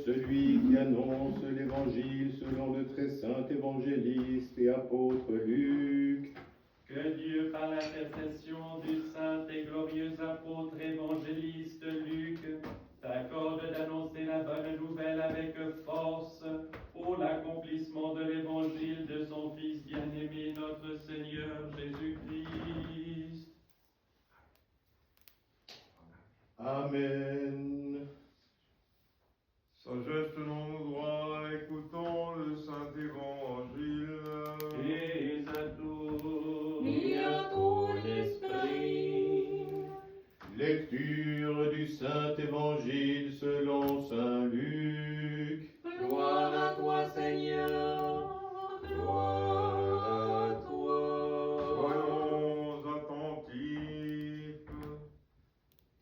celui qui annonce l'Évangile selon le très saint évangéliste et apôtre Luc. Que Dieu, par l'intercession du saint et glorieux apôtre évangéliste Luc, t'accorde d'annoncer la bonne nouvelle avec force pour l'accomplissement de l'évangile de son Fils bien-aimé, notre Seigneur Jésus-Christ. Amen. Sagesse selon nos droits, écoutons le saint évangile. Et à tous. Et à ton esprit. Lecture du saint évangile selon saint Luc. Gloire à toi, Seigneur. Gloire à toi. Soyons attentifs.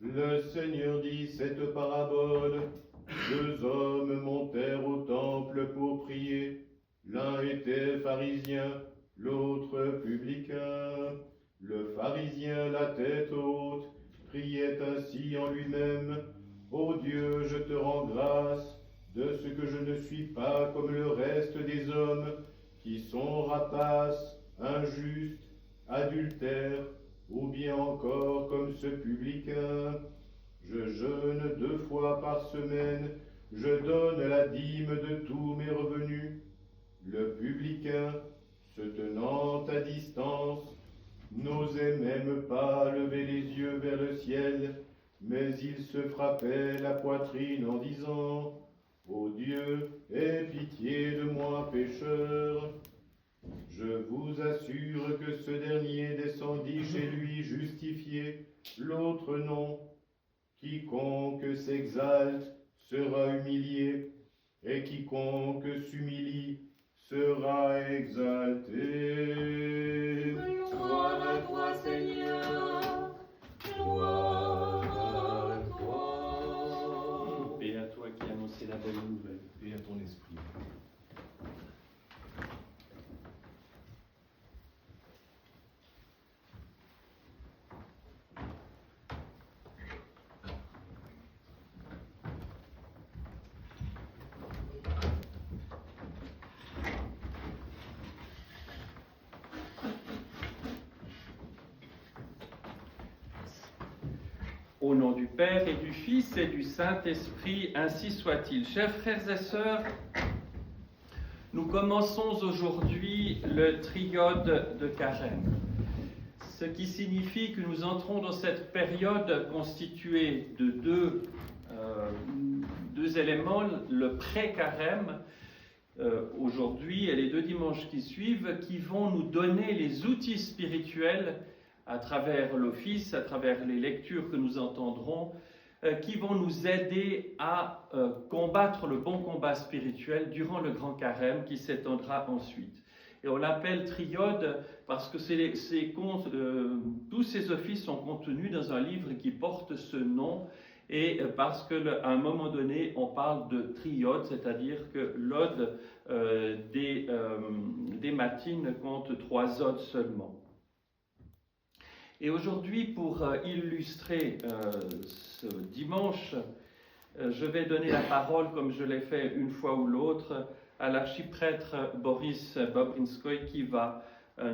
Le Seigneur dit cette parabole. 2 hommes montèrent au temple pour prier. L'un était pharisien, l'autre publicain. Le pharisien, la tête haute, priait ainsi en lui-même: Ô Dieu, je te rends grâce de ce que je ne suis pas comme le reste des hommes, qui sont rapaces, injustes, adultères, ou bien encore comme ce publicain. Je jeûne 2 fois par semaine, je donne la dîme de tous mes revenus. Le publicain, se tenant à distance, n'osait même pas lever les yeux vers le ciel, mais il se frappait la poitrine en disant: Ô Dieu, aie pitié de moi pécheur. Je vous assure que ce dernier descendit chez lui justifié, l'autre non. Quiconque s'exalte sera humilié, et quiconque s'humilie sera exalté. Gloire à toi, Seigneur. Gloire à toi. Paix à toi qui annonçais la bonne nouvelle. Et à ton esprit. Au nom du Père et du Fils et du Saint-Esprit, ainsi soit-il. Chers frères et sœurs, nous commençons aujourd'hui le triode de Carême, ce qui signifie que nous entrons dans cette période constituée de deux éléments, le pré-Carême, aujourd'hui et les 2 dimanches qui suivent, qui vont nous donner les outils spirituels à travers l'office, à travers les lectures que nous entendrons, qui vont nous aider à combattre le bon combat spirituel durant le grand carême qui s'étendra ensuite. Et on l'appelle triode parce que tous ces offices sont contenus dans un livre qui porte ce nom, et parce qu'à un moment donné, on parle de triode, c'est-à-dire que l'ode des matines compte 3 odes seulement. Et aujourd'hui, pour illustrer ce dimanche, je vais donner la parole, comme je l'ai fait une fois ou l'autre, à l'archiprêtre Boris Bobrinskoy, qui va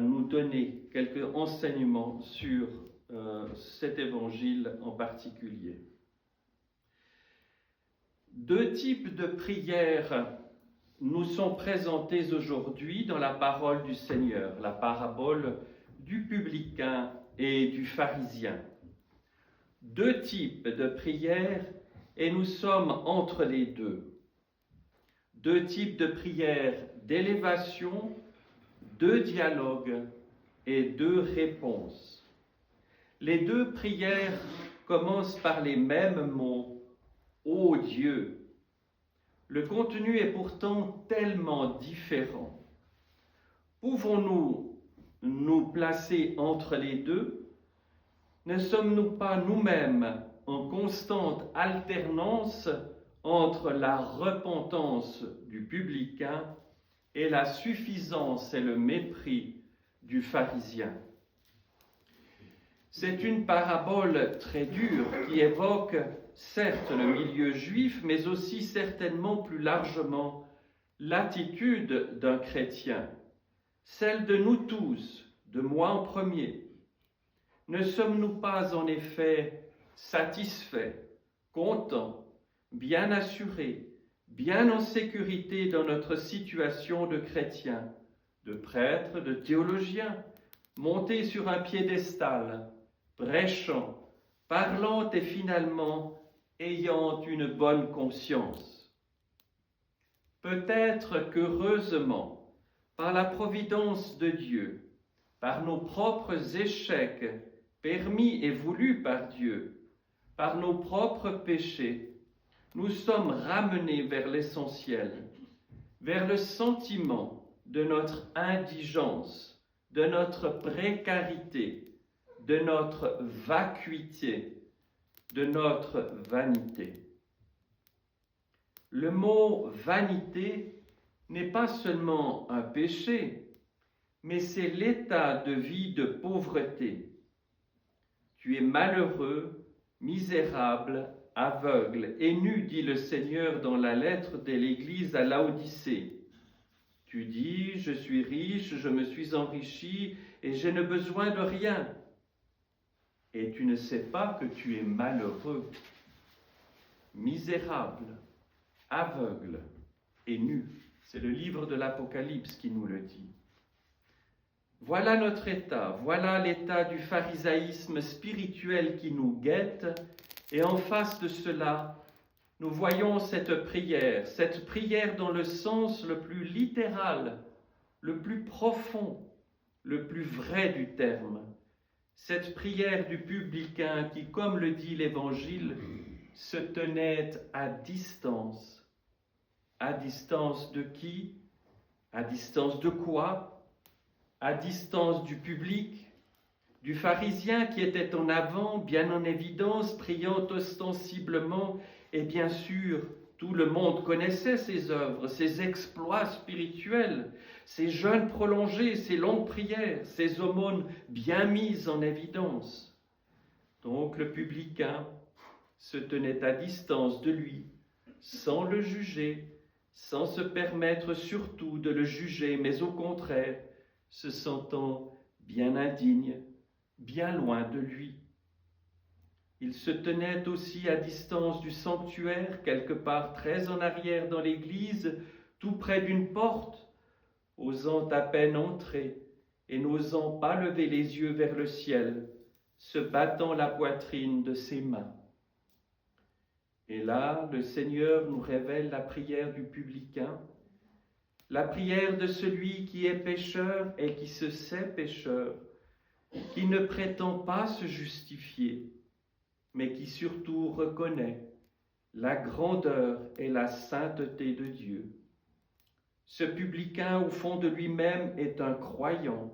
nous donner quelques enseignements sur cet évangile en particulier. 2 types de prières nous sont présentés aujourd'hui dans la parole du Seigneur, la parabole du publicain et du pharisien. 2 types de prières, et nous sommes entre les deux. 2 types de prières d'élévation, 2 dialogues et 2 réponses. Les 2 prières commencent par les mêmes mots: Ô Dieu. Le contenu est pourtant tellement différent. Pouvons-nous nous placer entre les deux? Ne sommes-nous pas nous-mêmes en constante alternance entre la repentance du publicain et la suffisance et le mépris du pharisien? C'est une parabole très dure qui évoque certes le milieu juif, mais aussi certainement plus largement l'attitude d'un chrétien, celle de nous tous, de moi en premier. Ne sommes-nous pas en effet satisfaits, contents, bien assurés, bien en sécurité dans notre situation de chrétien, de prêtre, de théologien, montés sur un piédestal, prêchant, parlant et finalement ayant une bonne conscience? Peut-être qu'heureusement, par la providence de Dieu, par nos propres échecs permis et voulus par Dieu, par nos propres péchés, nous sommes ramenés vers l'essentiel, vers le sentiment de notre indigence, de notre précarité, de notre vacuité, de notre vanité. Le mot vanité n'est pas seulement un péché, mais c'est l'état de vie de pauvreté. Tu es malheureux, misérable, aveugle et nu, dit le Seigneur dans la lettre de l'Église à Laodicée. Tu dis, je suis riche, je me suis enrichi et je n'ai besoin de rien. Et tu ne sais pas que tu es malheureux, misérable, aveugle et nu. C'est le livre de l'Apocalypse qui nous le dit. Voilà notre état, voilà l'état du pharisaïsme spirituel qui nous guette, et en face de cela, nous voyons cette prière dans le sens le plus littéral, le plus profond, le plus vrai du terme. Cette prière du publicain qui, comme le dit l'Évangile, se tenait à distance. À distance de qui? À distance de quoi? À distance du public, du pharisien qui était en avant, bien en évidence, priant ostensiblement, et bien sûr, tout le monde connaissait ses œuvres, ses exploits spirituels, ses jeûnes prolongés, ses longues prières, ses aumônes bien mises en évidence. Donc le publicain se tenait à distance de lui, sans le juger, sans se permettre surtout de le juger, mais au contraire, se sentant bien indigne, bien loin de lui. Il se tenait aussi à distance du sanctuaire, quelque part très en arrière dans l'église, tout près d'une porte, osant à peine entrer et n'osant pas lever les yeux vers le ciel, se battant la poitrine de ses mains. Et là, le Seigneur nous révèle la prière du publicain, la prière de celui qui est pécheur et qui se sait pécheur, qui ne prétend pas se justifier, mais qui surtout reconnaît la grandeur et la sainteté de Dieu. Ce publicain, au fond de lui-même, est un croyant.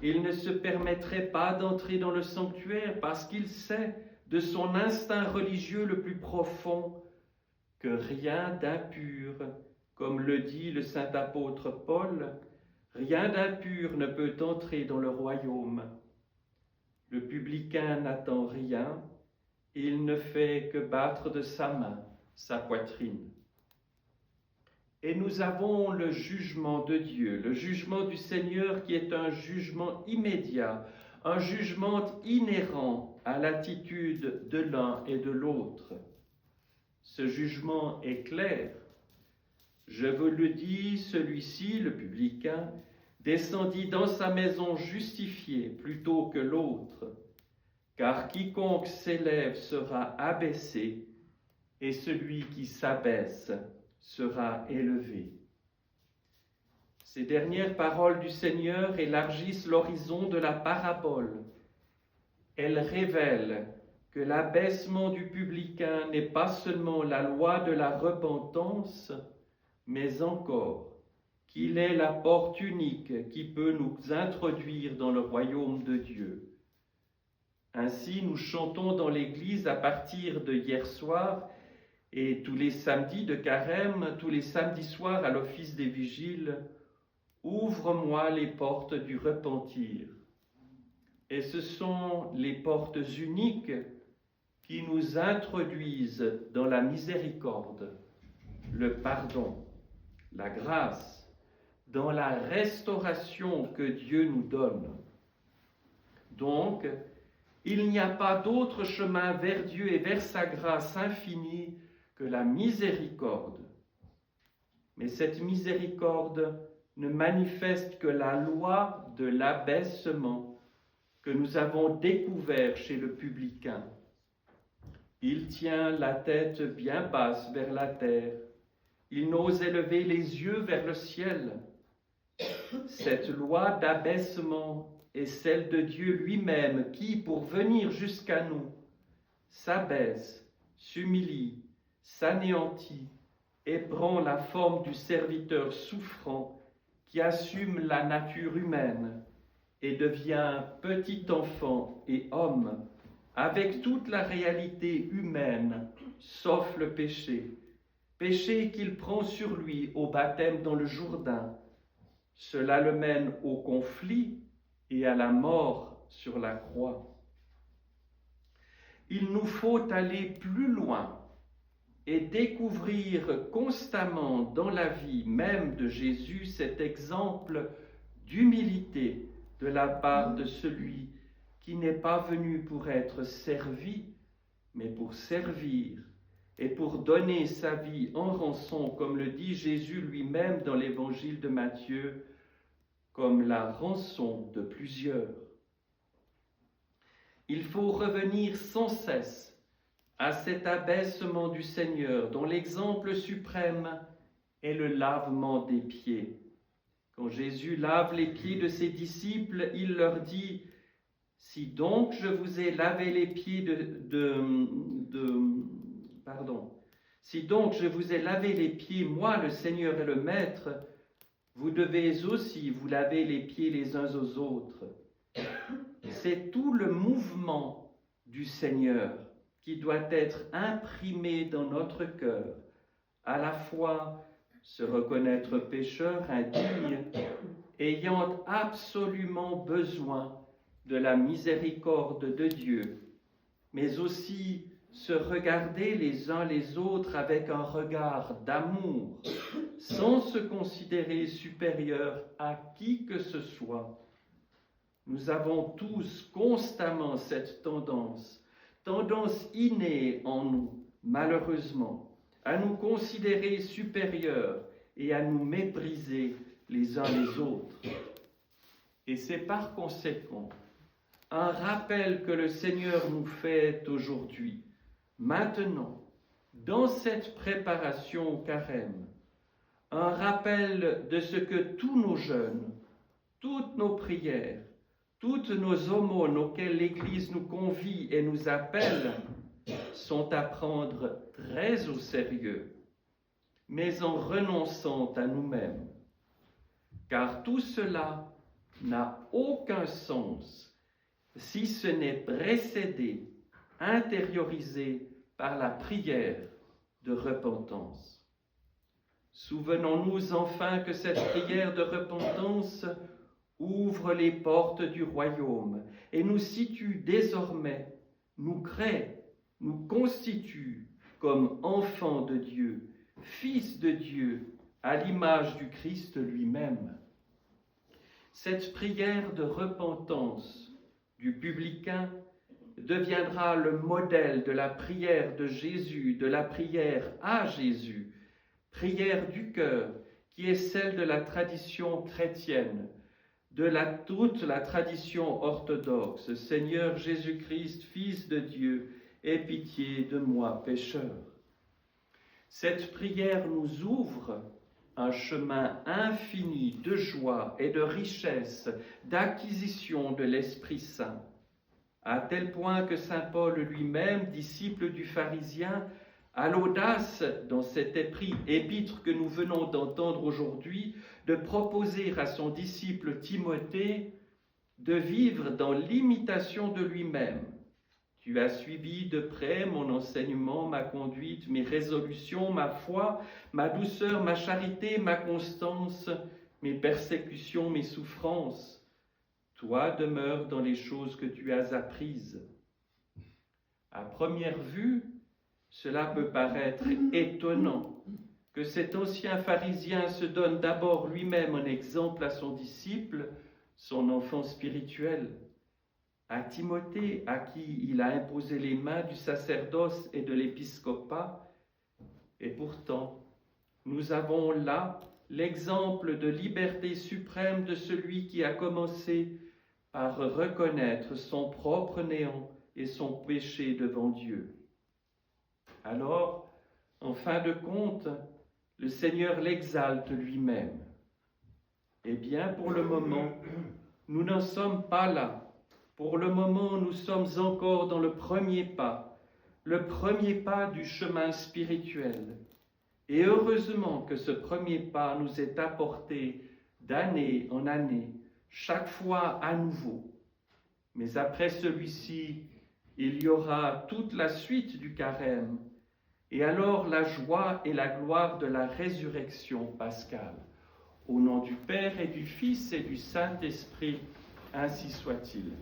Il ne se permettrait pas d'entrer dans le sanctuaire parce qu'il sait, de son instinct religieux le plus profond, que rien d'impur, comme le dit le saint apôtre Paul, rien d'impur ne peut entrer dans le royaume. Le publicain n'attend rien, il ne fait que battre de sa main sa poitrine. Et nous avons le jugement de Dieu, le jugement du Seigneur qui est un jugement immédiat, un jugement inhérent à l'attitude de l'un et de l'autre. Ce jugement est clair. Je vous le dis, celui-ci, le publicain, descendit dans sa maison justifié plutôt que l'autre, car quiconque s'élève sera abaissé, et celui qui s'abaisse sera élevé. Ces dernières paroles du Seigneur élargissent l'horizon de la parabole. Elles révèlent que l'abaissement du publicain n'est pas seulement la loi de la repentance, mais encore qu'il est la porte unique qui peut nous introduire dans le royaume de Dieu. Ainsi, nous chantons dans l'église à partir de hier soir et tous les samedis de carême, tous les samedis soirs à l'office des vigiles, « Ouvre-moi les portes du repentir ». Et ce sont les portes uniques qui nous introduisent dans la miséricorde, le pardon, la grâce, dans la restauration que Dieu nous donne. Donc, il n'y a pas d'autre chemin vers Dieu et vers sa grâce infinie que la miséricorde. Mais cette miséricorde ne manifeste que la loi de l'abaissement que nous avons découvert chez le publicain. Il tient la tête bien basse vers la terre. Il n'ose élever les yeux vers le ciel. Cette loi d'abaissement est celle de Dieu lui-même qui, pour venir jusqu'à nous, s'abaisse, s'humilie, s'anéantit et prend la forme du serviteur souffrant qui assume la nature humaine et devient petit enfant et homme avec toute la réalité humaine, sauf le péché, péché qu'il prend sur lui au baptême dans le Jourdain. Cela le mène au conflit et à la mort sur la croix. Il nous faut aller plus loin et découvrir constamment dans la vie même de Jésus cet exemple d'humilité de la part de celui qui n'est pas venu pour être servi, mais pour servir et pour donner sa vie en rançon, comme le dit Jésus lui-même dans l'évangile de Matthieu, comme la rançon de plusieurs. Il faut revenir sans cesse à cet abaissement du Seigneur, dont l'exemple suprême est le lavement des pieds. Quand Jésus lave les pieds de ses disciples, il leur dit « Si donc je vous ai lavé les pieds Si donc je vous ai lavé les pieds, moi le Seigneur et le Maître, vous devez aussi vous laver les pieds les uns aux autres. » C'est tout le mouvement du Seigneur qui doit être imprimé dans notre cœur, à la fois se reconnaître pécheur, indigne, ayant absolument besoin de la miséricorde de Dieu, mais aussi se regarder les uns les autres avec un regard d'amour, sans se considérer supérieur à qui que ce soit. Nous avons tous constamment cette tendance innée en nous, malheureusement, à nous considérer supérieurs et à nous mépriser les uns les autres. Et c'est par conséquent un rappel que le Seigneur nous fait aujourd'hui, maintenant, dans cette préparation au carême, un rappel de ce que tous nos jeûnes, toutes nos prières, toutes nos aumônes auxquelles l'Église nous convie et nous appelle sont à prendre très au sérieux, mais en renonçant à nous-mêmes, car tout cela n'a aucun sens si ce n'est précédé, intériorisé par la prière de repentance. Souvenons-nous enfin que cette prière de repentance ouvre les portes du royaume et nous situe désormais, nous crée, nous constitue comme enfants de Dieu, fils de Dieu, à l'image du Christ lui-même. Cette prière de repentance du publicain deviendra le modèle de la prière de Jésus, de la prière à Jésus, prière du cœur, qui est celle de la tradition chrétienne, de toute la tradition orthodoxe. Seigneur Jésus-Christ, Fils de Dieu, aie pitié de moi, pécheur. Cette prière nous ouvre un chemin infini de joie et de richesse, d'acquisition de l'Esprit Saint, à tel point que saint Paul lui-même, disciple du pharisien, a l'audace, dans cette épître que nous venons d'entendre aujourd'hui, de proposer à son disciple Timothée de vivre dans l'imitation de lui-même. Tu as suivi de près mon enseignement, ma conduite, mes résolutions, ma foi, ma douceur, ma charité, ma constance, mes persécutions, mes souffrances. Toi demeure dans les choses que tu as apprises. À première vue, cela peut paraître étonnant que cet ancien pharisien se donne d'abord lui-même un exemple à son disciple, son enfant spirituel, à Timothée, à qui il a imposé les mains du sacerdoce et de l'épiscopat. Et pourtant, nous avons là l'exemple de liberté suprême de celui qui a commencé par reconnaître son propre néant et son péché devant Dieu. Alors, en fin de compte, le Seigneur l'exalte lui-même. Eh bien, pour le moment, nous n'en sommes pas là. Pour le moment, nous sommes encore dans le premier pas du chemin spirituel. Et heureusement que ce premier pas nous est apporté d'année en année, chaque fois à nouveau. Mais après celui-ci, il y aura toute la suite du carême, et alors la joie et la gloire de la résurrection pascale. Au nom du Père et du Fils et du Saint-Esprit, ainsi soit-il.